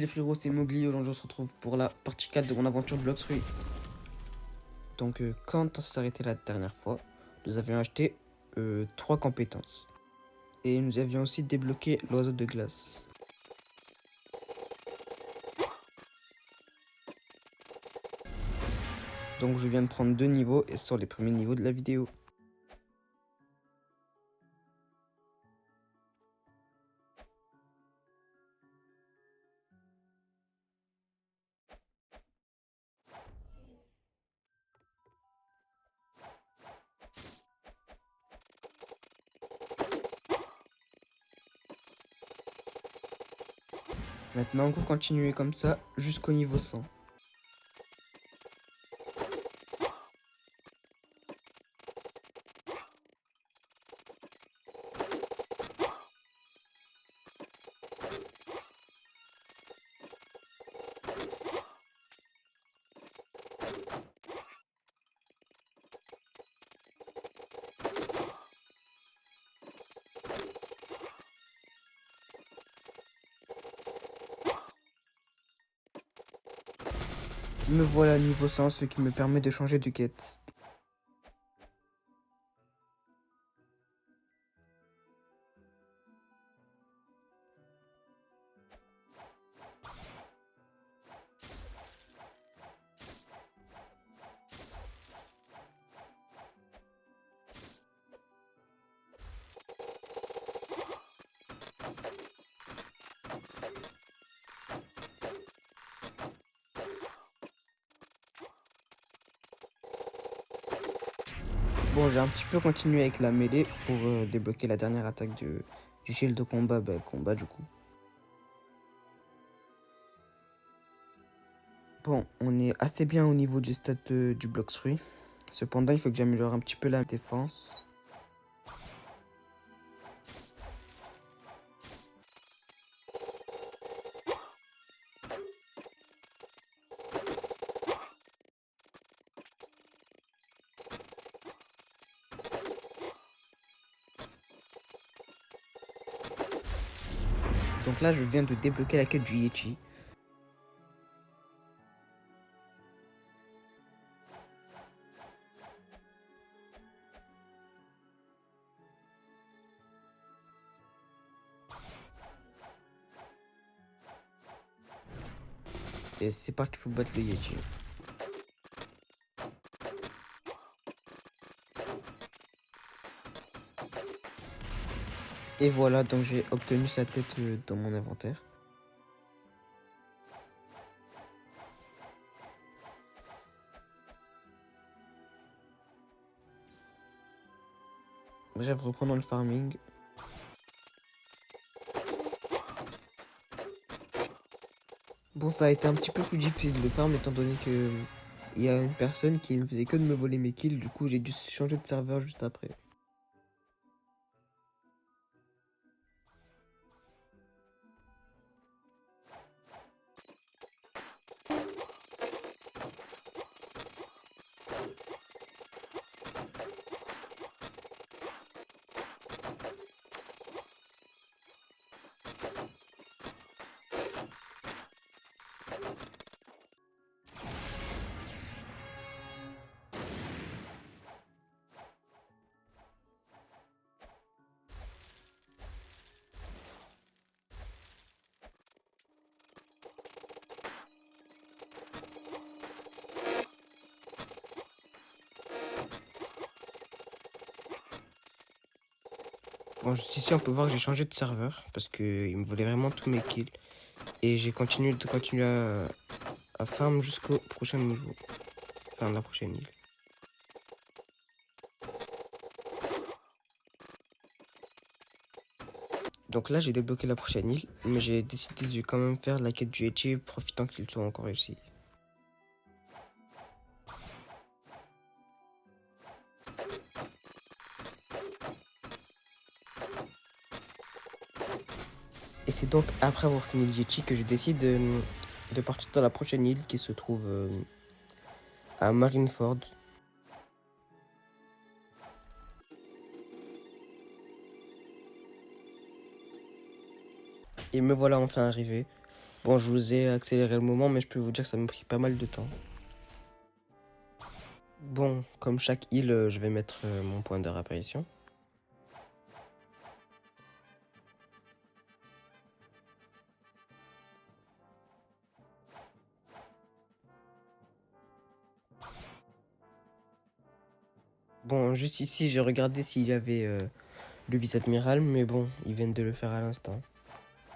les frérots, c'est Mowgli. Aujourd'hui, on se retrouve pour la partie 4 de mon aventure Blox-Fruits. Donc, quand on s'est arrêté la dernière fois, nous avions acheté 3 compétences. Et nous avions aussi débloqué l'oiseau de glace. Donc, je viens de prendre 2 niveaux et ce sont les premiers niveaux de la vidéo. Maintenant, on va continuer comme ça jusqu'au niveau 100. Me voilà niveau 100, ce qui me permet de changer de quête. Bon, j'ai un petit peu continué avec la mêlée pour débloquer la dernière attaque du shield de combat, combat du coup. Bon, on est assez bien au niveau du stade du Blox-Fruits. Cependant, il faut que j'améliore un petit peu la défense. Donc là, je viens de débloquer la quête du Yeti. Et c'est parti pour battre le Yeti. Et voilà, donc j'ai obtenu sa tête dans mon inventaire. Bref, reprenons le farming. Bon, ça a été un petit peu plus difficile de farm étant donné que il y a une personne qui ne faisait que de me voler mes kills. Du coup, j'ai dû changer de serveur juste après. Bon, juste ici, on peut voir que j'ai changé de serveur parce qu'il me volait vraiment tous mes kills. Et j'ai continué à farm jusqu'au prochain niveau. Enfin, la prochaine île. Donc là, j'ai débloqué la prochaine île, mais j'ai décidé de quand même faire la quête du Yeti, profitant qu'il soit encore ici. Et c'est donc après avoir fini le Yeti que je décide de partir dans la prochaine île qui se trouve à Marineford. Et me voilà enfin arrivé. Bon, je vous ai accéléré le moment, mais je peux vous dire que ça m'a pris pas mal de temps. Bon, comme chaque île, je vais mettre mon point de réapparition. Bon, juste ici, j'ai regardé s'il y avait le vice-admiral, mais bon, ils viennent de le faire à l'instant.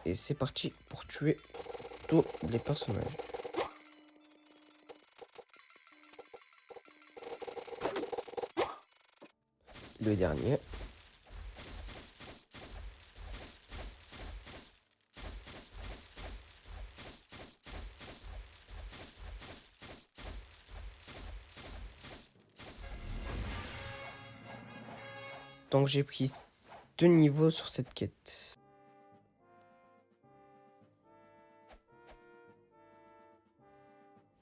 Et c'est parti pour tuer tous les personnages. Le dernier. Donc j'ai pris 2 niveaux sur cette quête.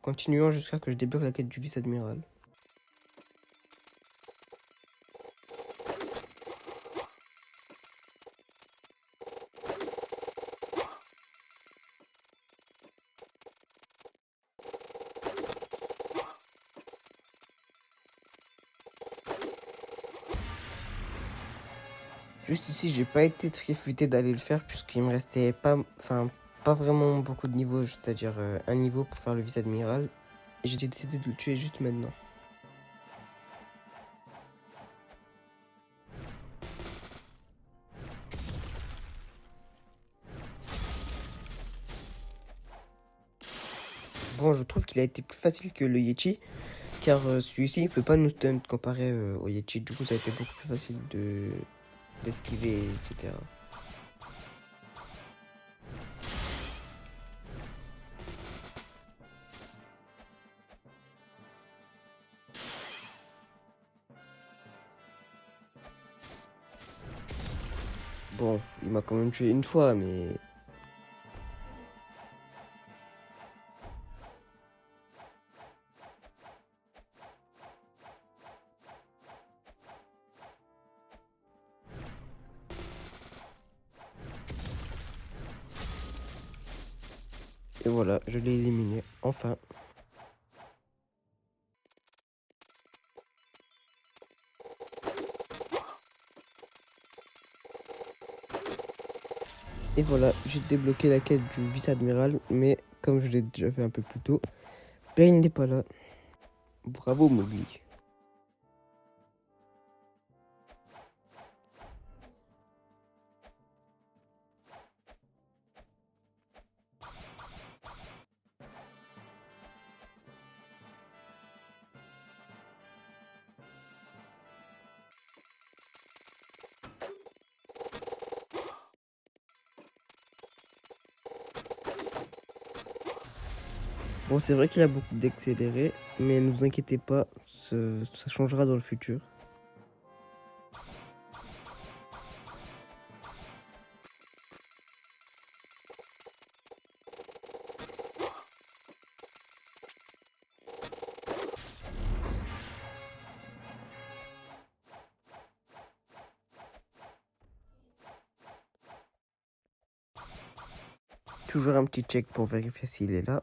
Continuons jusqu'à que je débloque la quête du vice-admiral. Juste ici, j'ai pas été très futé d'aller le faire puisqu'il me restait pas vraiment beaucoup de niveaux, c'est-à-dire un niveau pour faire le vice-admiral. Et j'ai décidé de le tuer juste maintenant. Bon, je trouve qu'il a été plus facile que le Yeti, car celui-ci il peut pas nous stun comparé au Yeti. Du coup, ça a été beaucoup plus facile d'esquiver, etc. Bon, il m'a quand même tué une fois, mais... Et voilà, je l'ai éliminé, enfin. Et voilà, j'ai débloqué la quête du vice-admiral, mais comme je l'ai déjà fait un peu plus tôt, ben il n'est pas là. Bravo Mowgli. Bon, c'est vrai qu'il y a beaucoup d'accélérés, mais ne vous inquiétez pas, ça changera dans le futur. Toujours un petit check pour vérifier s'il est là.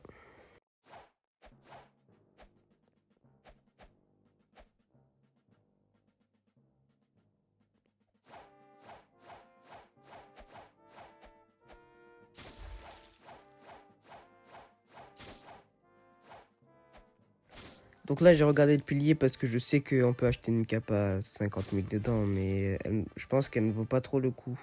Donc là, j'ai regardé le pilier parce que je sais qu'on peut acheter une cape à 50 000 dedans, mais je pense qu'elle ne vaut pas trop le coup.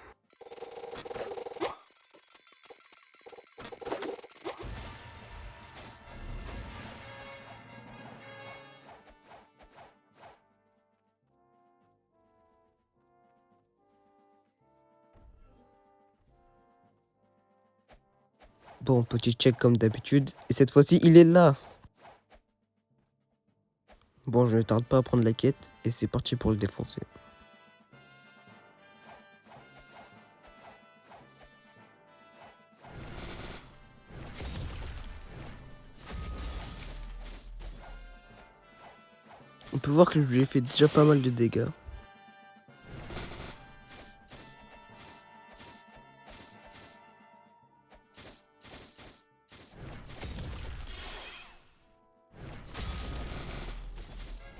Bon, petit check comme d'habitude, et cette fois-ci, il est là. Bon, je ne tarde pas à prendre la quête, et c'est parti pour le défoncer. On peut voir que je lui ai fait déjà pas mal de dégâts.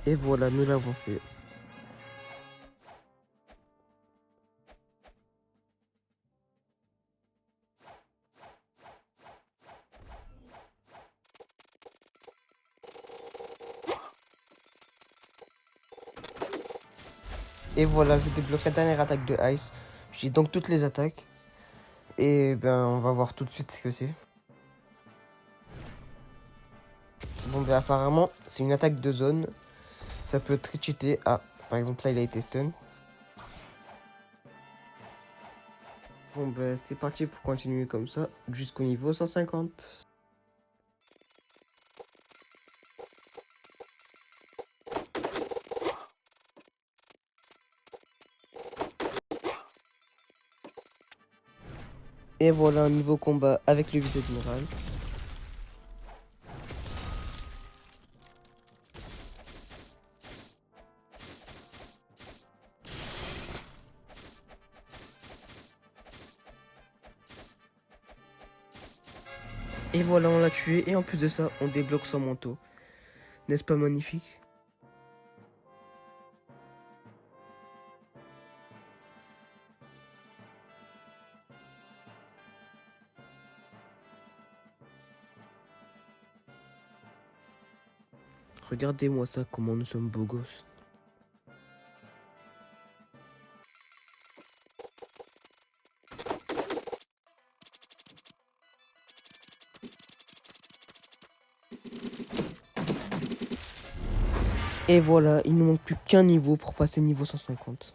Et voilà, nous l'avons fait. Et voilà, je débloque la dernière attaque de Ice. J'ai donc toutes les attaques. Et ben, on va voir tout de suite ce que c'est. Bon, ben, apparemment, c'est une attaque de zone. Ça peut être cheaté. Ah, par exemple, là, il a été stun. Bon, ben, c'est parti pour continuer comme ça jusqu'au niveau 150. Et voilà un nouveau combat avec le vice-admiral. Et voilà, on l'a tué. Et en plus de ça, on débloque son manteau. N'est-ce pas magnifique? Regardez-moi ça, comment nous sommes beaux gosses. Et voilà, il ne manque plus qu'un niveau pour passer niveau 150.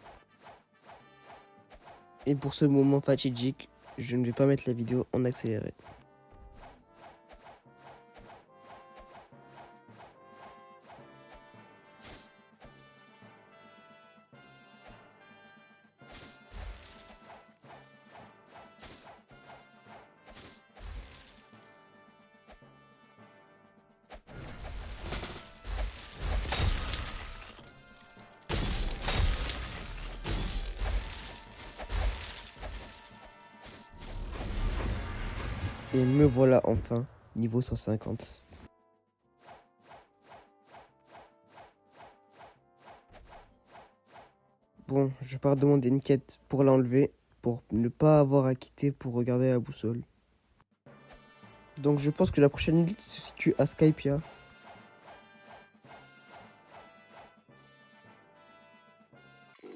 Et pour ce moment fatidique, je ne vais pas mettre la vidéo en accéléré. Et me voilà enfin, niveau 150. Bon, je pars demander une quête pour l'enlever, pour ne pas avoir à quitter pour regarder la boussole. Donc je pense que la prochaine île se situe à Skypiea.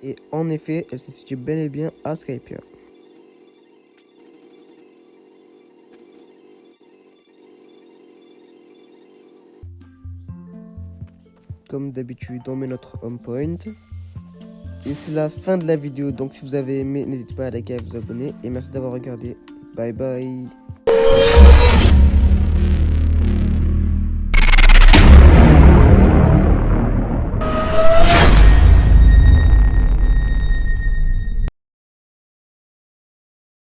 Et en effet, elle se situe bel et bien à Skypiea. Comme d'habitude, on met notre home point. Et c'est la fin de la vidéo, donc si vous avez aimé, n'hésitez pas à liker et à vous abonner. Et merci d'avoir regardé. Bye bye.